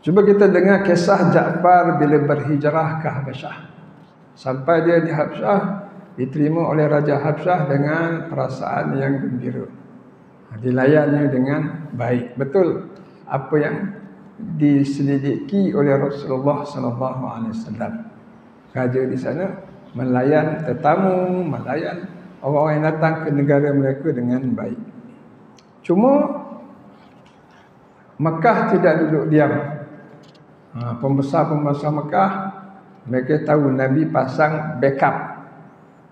Cuba kita dengar kisah Ja'far bila berhijrah ke Habasyah. Sampai dia di Habsyah, diterima oleh Raja Habsyah dengan perasaan yang gembira. Dilayannya dengan baik. Betul apa yang diselidiki oleh Rasulullah SAW. Raja di sana melayan tetamu, melayan orang-orang yang datang ke negara mereka dengan baik. Cuma Mekah tidak duduk diam. Pembesar-pembesar Mekah, mereka tahu Nabi pasang backup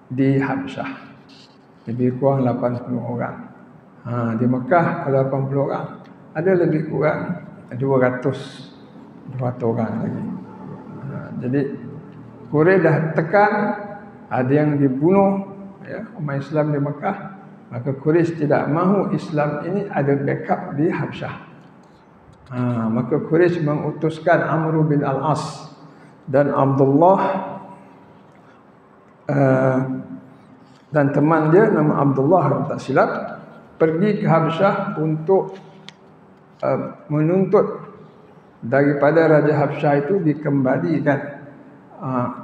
di Habsyah. Lebih kurang 80 orang. Di Mekah kalau 80 orang, ada lebih kurang 200 orang lagi. Jadi Quraisy dah tekan, ada yang dibunuh ya, umat Islam di Mekah. Maka Quraisy tidak mahu Islam ini ada backup di Habsyah. Maka Quraisy mengutuskan Amr bin Al-As dan Abdullah dan teman dia nama Abdullah kalau tak silap, pergi ke Habsyah untuk menuntut daripada Raja Habsyah itu dikembalikan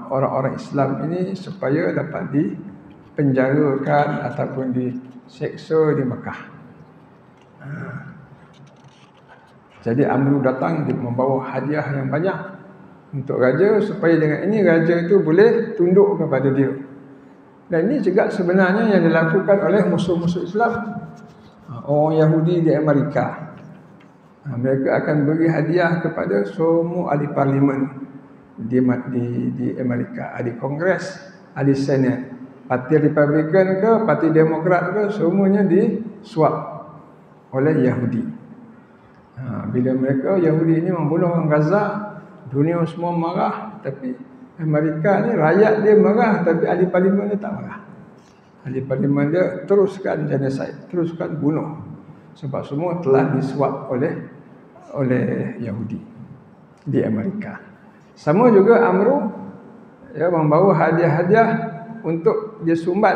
orang-orang Islam ini supaya dapat dipenjarakan ataupun diseksa di Mekah. Jadi Amr datang membawa hadiah yang banyak untuk raja supaya dengan ini raja itu boleh tunduk kepada dia. Dan ini juga sebenarnya yang dilakukan oleh musuh-musuh Islam, orang Yahudi di Amerika. Mereka akan beri hadiah kepada semua ahli parlimen di Amerika, ahli Kongres, ahli Senat, parti Republikan ke, parti Demokrat ke, semuanya disuap oleh Yahudi. Bila mereka Yahudi ini membunuh orang Gaza, dunia semua marah, tapi Amerika ni rakyat dia marah, tapi ahli parlimen dia tak marah. Ahli parlimen dia teruskan genocide, teruskan bunuh, sebab semua telah disuap oleh Yahudi di Amerika. Sama juga Amr ya, membawa hadiah-hadiah untuk dia sumbat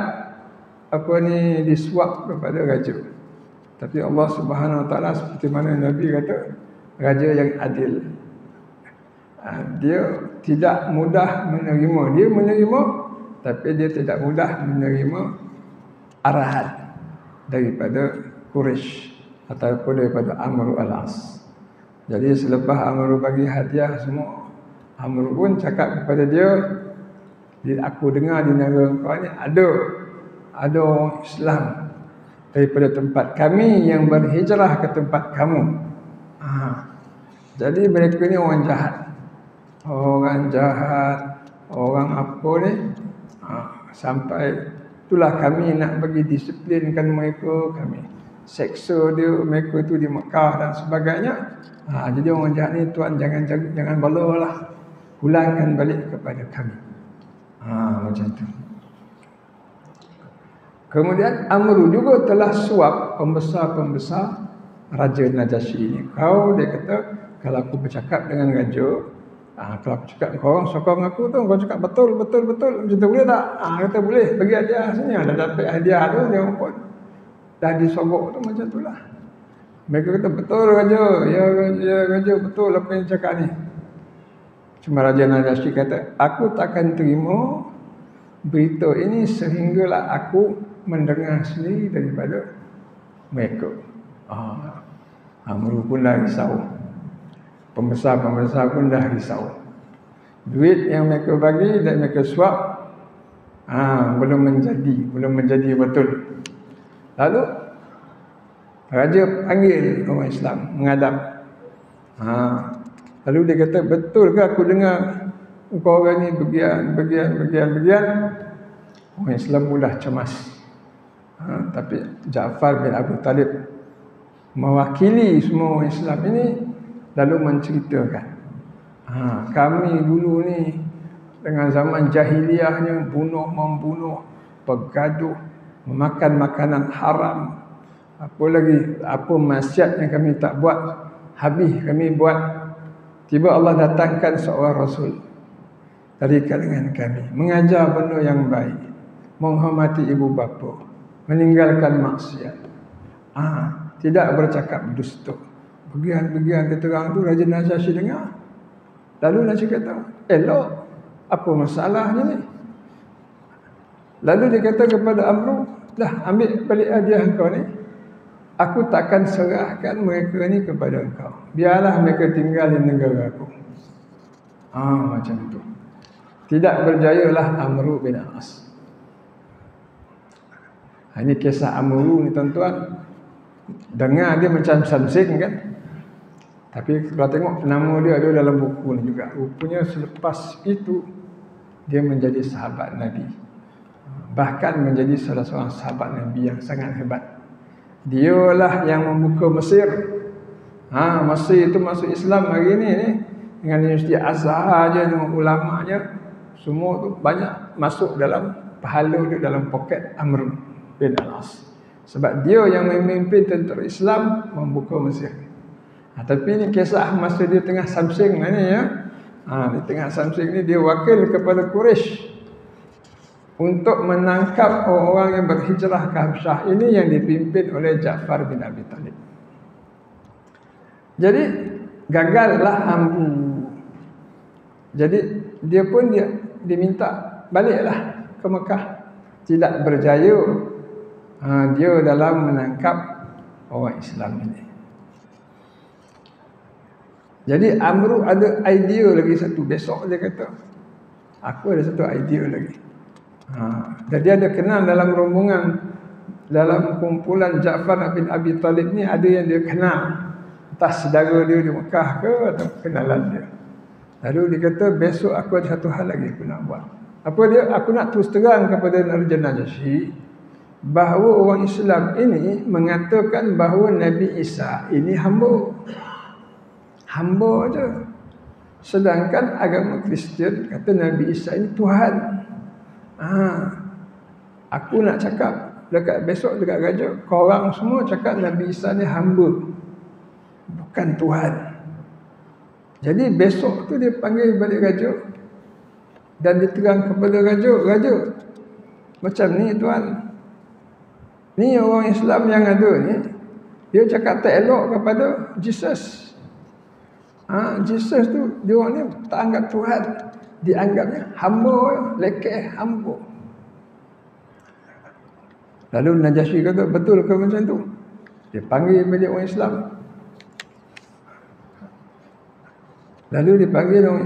disuap kepada raja. Tapi Allah Subhanahu Wa Taala seperti mana Nabi kata, raja yang adil. Dia tidak mudah menerima. Dia menerima, tapi dia tidak mudah menerima arahan daripada Quraisy ataupun daripada Amr al-As. Jadi selepas Amr bagi hadiah semua, Amr pun cakap kepada dia, aku dengar di negara kau ni ada orang Islam daripada tempat kami yang berhijrah ke tempat kamu. Jadi mereka ni orang jahat, orang apa ni, sampai itulah kami nak bagi disiplinkan mereka, kami seksa dia mereka itu di Mekah dan sebagainya. Jadi orang jahat ni, tuan jangan balalah, pulangkan balik kepada kami. Macam tu. Kemudian Amr juga telah suap pembesar-pembesar Raja Najasyi ini. Dia kata, kalau aku bercakap dengan raja, kalau aku cakap kau orang sokong aku tu, kau cakap betul. Macam tu boleh tak? Kata boleh, bagi hadiah sini. Dah dapat hadiah tu, dia pun dah disogok tu, macam tu lah. Mereka kata, betul raja, ya raja, betul apa yang cakap ni. Cuma Raja Najasyi kata, aku takkan terima berita ini sehinggalah aku mendengar sendiri daripada mereka. Amr pun dah risau. Pembesar-pembesar pun dah risau. Duit yang mereka bagi dan mereka suap belum menjadi betul. Lalu raja panggil orang Islam menghadap. Lalu dia kata, betul ke aku dengar kau orang ni bagian. Orang Islam mula cemas. Tapi Ja'far bin Abu Talib mewakili semua orang Islam ini, lalu menceritakan, kami dulu ni dengan zaman jahiliahnya membunuh, bergaduh, memakan makanan haram, apa maksiat yang kami tak buat, habis kami buat. Tiba Allah datangkan seorang Rasul dari kalangan kami, mengajar benda yang baik, menghormati ibu bapa, meninggalkan maksiat, tidak bercakap dusta, Bagian-bagian keterangan tu Raja Najasyi dengar. Lalu Najasyi kata, elok, apa masalahnya ni? Lalu dia kata kepada Amru, dah ambil balik hadiah engkau ni. Aku takkan serahkan mereka ni kepada engkau. Biarlah mereka tinggal di negara aku. Macam tu. Tidak berjayalah Amru bin As. Ini kisah Amru ni tuan-tuan. Dengar dia macam Samsing kan. Tapi kalau tengok nama dia ada dalam buku ni juga. Rupanya selepas itu dia menjadi sahabat Nabi. Bahkan menjadi salah seorang sahabat Nabi yang sangat hebat. Dialah yang membuka Mesir. Mesir itu masuk Islam hari ni dengan Universiti Azhar aja, dengan ulamanya, semua tu banyak masuk dalam pahala dia, dalam poket Amr bin Al-As. Sebab dia yang memimpin tentera Islam membuka Mesir. Tapi ni kisah masa dia tengah Samsing ni ya. Di tengah Samsing ni dia wakil kepada Quraisy untuk menangkap orang-orang yang berhijrah ke Habsyah ini yang dipimpin oleh Ja'far bin Abi Talib. Jadi gagallah Amru. Jadi dia pun diminta baliklah ke Mekah. Tidak berjaya dia dalam menangkap orang Islam ini. Jadi Amru ada idea lagi satu. Besok dia kata, aku ada satu idea lagi. Jadi ada kenal dalam rombongan, dalam kumpulan Ja'far bin Abi Talib ni, ada yang dia kenal. Entah saudara dia di Mekah ke atau kenalan dia. Lalu dia kata, besok aku ada satu hal lagi aku nak buat. Apa dia? Aku nak terus terang kepada Raja Najasyi bahawa orang Islam ini mengatakan bahawa Nabi Isa ini hamba. Hamba je. Sedangkan agama Kristian kata Nabi Isa ini Tuhan. Aku nak cakap besok dekat raja, korang semua cakap Nabi Isa ni hamba, bukan Tuhan. Jadi besok tu dia panggil balik raja dan diterang kepada raja, macam ni tuan, ni orang Islam yang ada ni, dia cakap tak elok kepada Jesus. Jesus tu dia orang ni tak anggap Tuhan, dianggapnya hamba, lekeh hamba. Lalu Najasyi kata, betul ke macam tu? Dia panggil balik orang Islam. Lalu dipanggil orang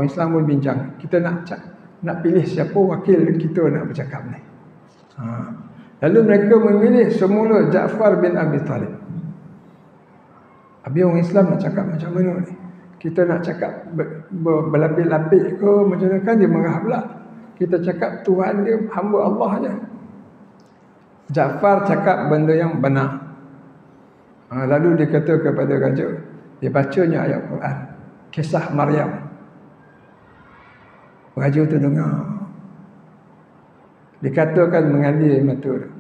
Islam pun bincang. Kita nak pilih siapa wakil kita nak bercakap ni. Lalu mereka memilih semula Ja'far bin Abi Talib. Habis orang Islam nak cakap macam mana ni? Kita nak cakap berlapik-lapik ke macam mana, kan dia marah pula. Kita cakap Tuhan dia hamba Allah je. Ja'far cakap benda yang benar. Lalu dia kata kepada raja, dia bacanya ayat Quran, kisah Maryam. Raja tu dengar. Dikatakan mengalir mata dia.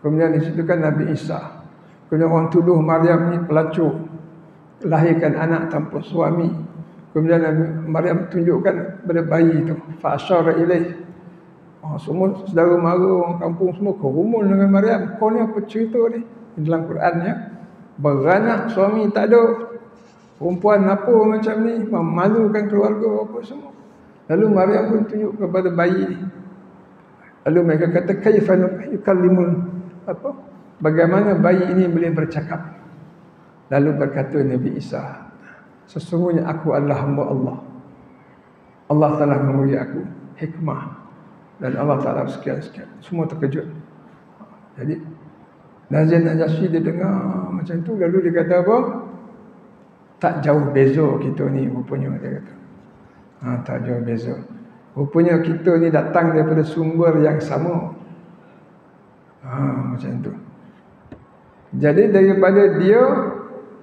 Kemudian di situ kan Nabi Isa. Kemudian orang tuduh Maryam ni pelacur, lahirkan anak tanpa suami. Kemudian Maryam tunjukkan pada bayi tu, fa asyara ilaih. Semua saudara mara orang kampung semua kerumul dengan Maryam. Kau ni apa cerita ni? Dalam Quran ya, beranak suami tak ada, perempuan apa macam ni, memalukan keluarga apa semua. Lalu Maryam pun tunjuk kepada bayi ni. Lalu mereka kata, kaifa yukallimul apa? Bagaimana bayi ini boleh bercakap? Lalu berkata Nabi Isa, sesungguhnya aku adalah hamba Allah. Allah telah memberi aku hikmah dan Allah Ta'ala sekian-sekian. Semua terkejut. Jadi Raja Najasyi dia dengar macam tu. Lalu dia kata apa? Tak jauh beza kita ni rupanya, dia kata. Tak jauh beza. Rupanya kita ni datang daripada sumber yang sama. Macam tu. Jadi daripada dia,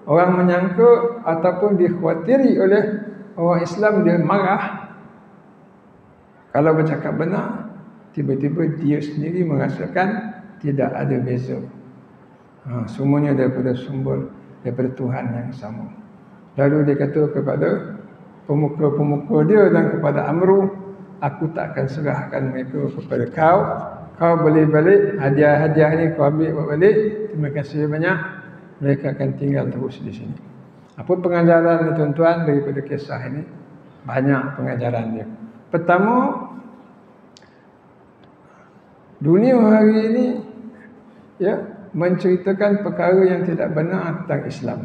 orang menyangka ataupun dikhawatiri oleh orang Islam, dia marah kalau bercakap benar, tiba-tiba dia sendiri merasakan tidak ada beza. Semuanya daripada sumber, daripada Tuhan yang sama. Lalu dia kata kepada pemuka-pemuka dia dan kepada Amru, aku tak akan serahkan mereka kepada kau. Kau boleh balik, hadiah-hadiah ni kau ambil balik. Terima kasih banyak. mereka akan tinggal terus di sini. Apa pengajaran tuan-tuan daripada kisah ini? Banyak pengajaran dia. Pertama, dunia hari ini menceritakan perkara yang tidak benar tentang Islam.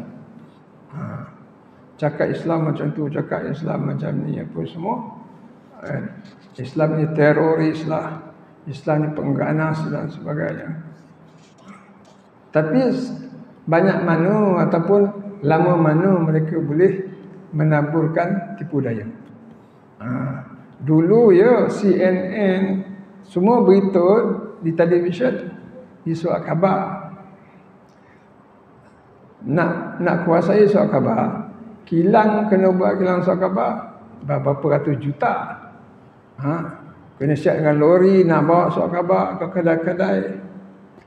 Cakap Islam macam tu, cakap Islam macam ni, apa semua. Islam ni teroris lah, Islam ni pengganas dan sebagainya. Tapi banyak mana ataupun lama mana mereka boleh menaburkan tipu daya. Dulu CNN semua berita di televisyen, di surat khabar. Nak kuasai surat khabar, kena buat kilang surat khabar berapa ratus juta. Kena siap dengan lori nak bawa surat khabar ke kedai-kedai.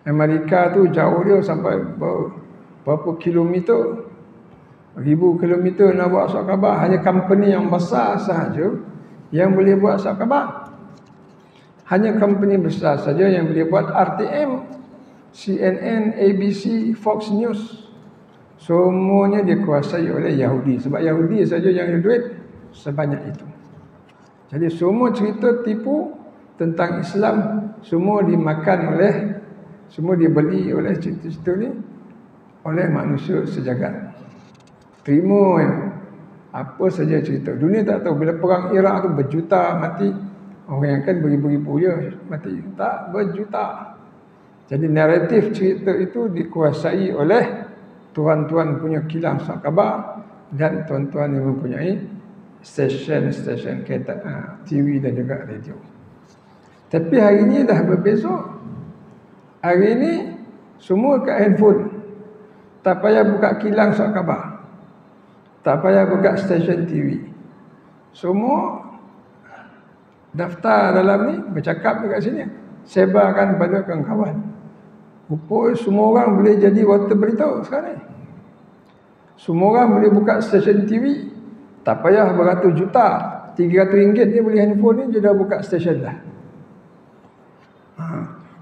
Amerika tu jauh dia sampai berapa kilometer, ribu kilometer nak buat surat khabar. Hanya company yang besar sahaja yang boleh buat surat khabar. Hanya company besar saja yang boleh buat. RTM, CNN, ABC, Fox News, semuanya dikuasai oleh Yahudi. Sebab Yahudi saja yang ada duit sebanyak itu. Jadi semua cerita tipu tentang Islam semua dimakan oleh, semua dibeli oleh cerita-cerita ni oleh manusia sejagat. Terima apa saja cerita. Dunia tak tahu bila perang Iraq tu berjuta mati. Orang yang kan beribu-ribu je mati. Tak, berjuta. Jadi naratif cerita itu dikuasai oleh tuan-tuan punya kilang surat khabar dan tuan-tuan yang mempunyai stesen kereta, TV dan juga radio. Tapi hari ini dah berbeza. Hari ini semua kat handphone. Tak payah buka kilang surat khabar, tak payah buka stesen TV. Semua daftar dalam ni, bercakap dekat sini, sebarkan pada kawan-kawan. Rupanya semua orang boleh jadi warta berita sekarang ni. Semua orang boleh buka stesen TV, tak payah beratus juta, RM300 dia beli handphone ni, dia dah buka stesen dah.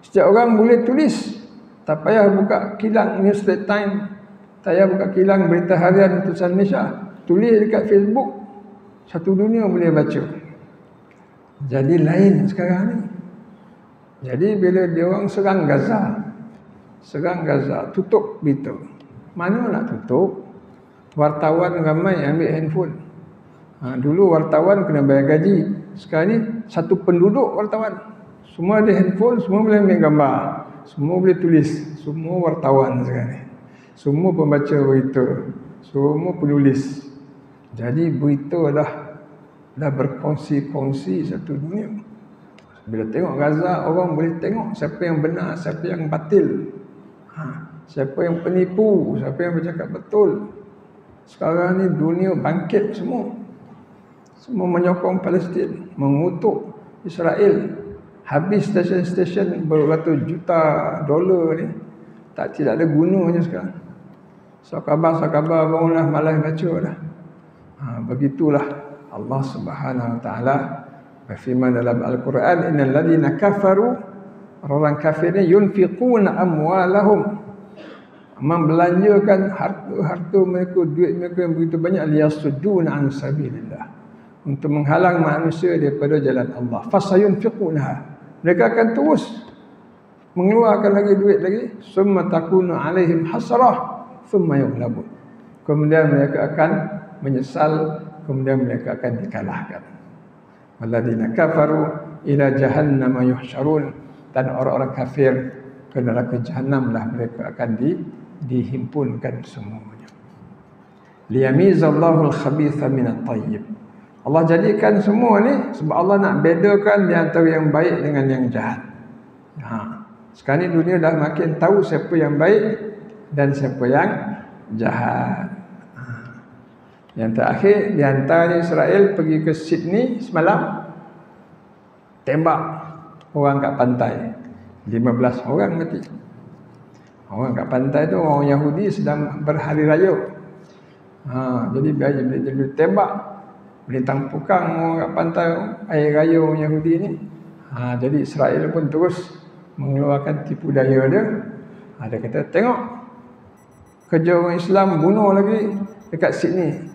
Setiap orang boleh tulis, tak payah buka kilang News Straight Time, tak payah buka kilang Berita Harian Utusan Malaysia, tulis dekat Facebook, satu dunia boleh baca. Jadi lain sekarang ni. Jadi bila dia orang serang Gaza, tutup berita. Mana nak tutup? Wartawan ramai ambil handphone. Dulu wartawan kena bayar gaji. Sekarang ni satu penduduk wartawan. Semua ada handphone, semua boleh ambil gambar, semua boleh tulis. Semua wartawan sekarang ni. Semua pembaca berita, semua penulis. Jadi berita dah berkongsi-kongsi satu dunia. Bila tengok Gaza, orang boleh tengok siapa yang benar, siapa yang batil, siapa yang penipu, siapa yang bercakap betul. Sekarang ni dunia bangkit semua. Semua menyokong Palestin, mengutuk Israel. Habis stesen-stesen beratus juta dolar ni, tidak ada gunanya sekarang. Surat khabar bangunlah malas baca dah. Begitulah Allah Subhanahu Wa Taala berfirman dalam Al-Quran, innal ladzina kafaru, orang kafir ni, yunfiquna amwalahum, membelanjakan harta mereka, duit mereka yang begitu banyak, liyasudduna an sabilillah, untuk menghalang manusia daripada jalan Allah. Fasayunfiqunaha, mereka akan terus mengeluarkan lagi duit lagi, summa takunu alaihim hasrah thumma yughlabun, kemudian mereka akan menyesal, kemudian mereka akan dikalahkan. Walladzina kafaru ila jahannam yuhsyarun, dan orang-orang kafir ke neraka jahanam lah mereka akan dihimpunkan semuanya. Liyamizallahu al-khabitha minat tayyib, Allah jadikan semua ni sebab Allah nak bedakan di antara yang baik dengan yang jahat. Sekarang ni dunia dah makin tahu siapa yang baik dan siapa yang jahat. Yang terakhir, di antaranya Israel pergi ke Sydney semalam, tembak orang kat pantai, 15 orang mati. Orang kat pantai tu orang Yahudi sedang berhari raya. Jadi bila tembak, melintang pukang orang kat pantai air raya orang Yahudi ni. Jadi Israel pun terus mengeluarkan tipu daya dia. Dia kata, tengok, kerja orang Islam bunuh lagi dekat Sydney.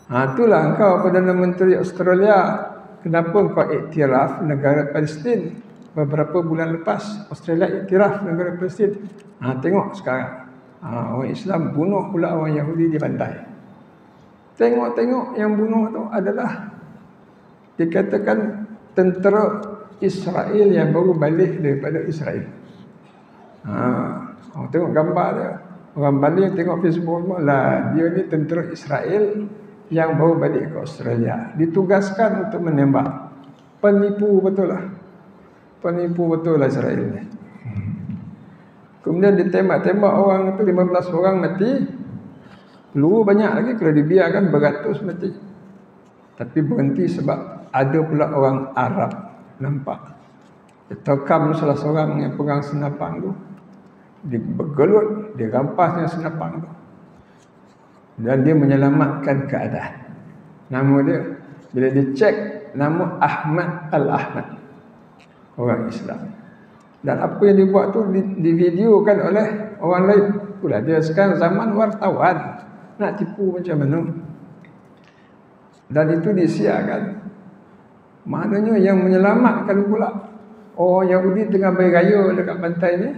Itulah engkau Perdana Menteri Australia. Kenapa kau iktiraf negara Palestin? Beberapa bulan lepas Australia iktiraf negara Palestin. Tengok sekarang. Orang Islam bunuh pula orang Yahudi di pantai. Tengok-tengok yang bunuh tu adalah dikatakan tentera Israel yang baru balik daripada Israel. Tengok gambar dia. Orang balik tengok Facebook lah, dia ni tentera Israel yang baru balik ke Australia, ditugaskan untuk menembak. Penipu betul lah. Penipu betul lah Israel ni. Kemudian ditembak-tembak orang itu, 15 orang mati. Peluru banyak lagi, kalau dibiarkan beratus mati. Tapi berhenti sebab ada pula orang Arab nampak. Dia terkam salah seorang yang pegang senapang tu. Dia bergelut, dia rampasnya senapang tu. Dan dia menyelamatkan keadaan. Nama dia, bila dicek, nama Ahmad Al-Ahmad, orang Islam. Dan apa yang dibuat tu divideokan oleh orang lain pula. Dia sekarang zaman wartawan, nak tipu macam mana. Dan itu disiarkan. Maknanya yang menyelamatkan pula orang Yahudi tengah beraya dekat pantai ni.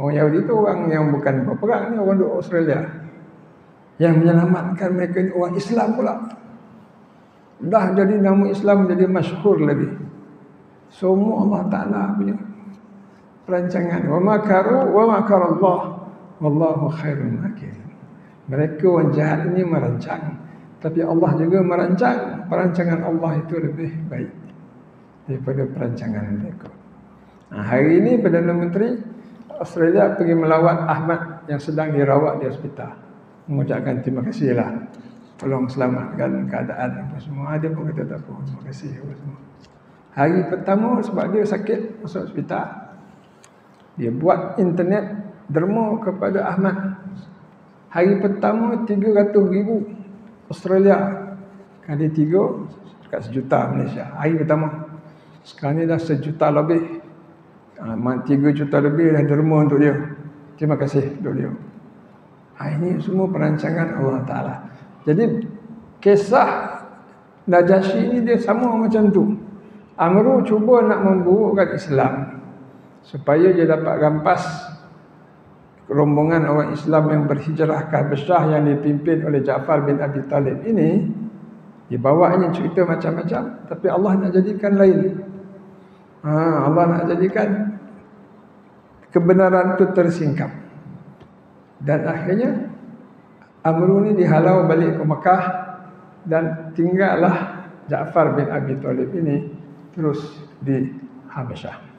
Orang Yahudi tu orang yang bukan berperang ni, orang di Australia. Yang menyelamatkan mereka ni orang Islam pula. Dah jadi nama Islam jadi masyhur lagi. Semua Allah Ta'ala punya perancangan. Wa makaru wa makarallah wallahu khairul makirin. Mereka orang jahat ini merancang, tapi Allah juga merancang. Perancangan Allah itu lebih baik daripada perancangan mereka. Hari ini Perdana Menteri Australia pergi melawat Ahmad yang sedang dirawat di hospital. Mengucapkan terima kasihlah, tolong selamatkan keadaan apa semua. Dia pun kata tak apa, terima kasih apa semua. Hari pertama sebab dia sakit masuk hospital, dia buat internet derma kepada Ahmad. Hari pertama 300,000 Australia, kali 3 dekat 1 juta Malaysia. Hari pertama. Sekarang ni dah 1 juta lebih. 3 juta lebih dah derma untuk dia. Terima kasih untuk dia. Ini semua perancangan Allah Ta'ala. Jadi kisah Najasyi ini dia sama macam tu. Amru cuba nak memburukkan Islam supaya dia dapat rampas rombongan orang Islam yang berhijrah ke Habasyah yang dipimpin oleh Ja'far bin Abi Talib ini. Dibawanya cerita macam-macam, tapi Allah nak jadikan lain. Allah nak jadikan kebenaran itu tersingkap. Dan akhirnya Amru ni dihalau balik ke Mekah dan tinggallah Ja'far bin Abi Talib ini terus di Habasyah.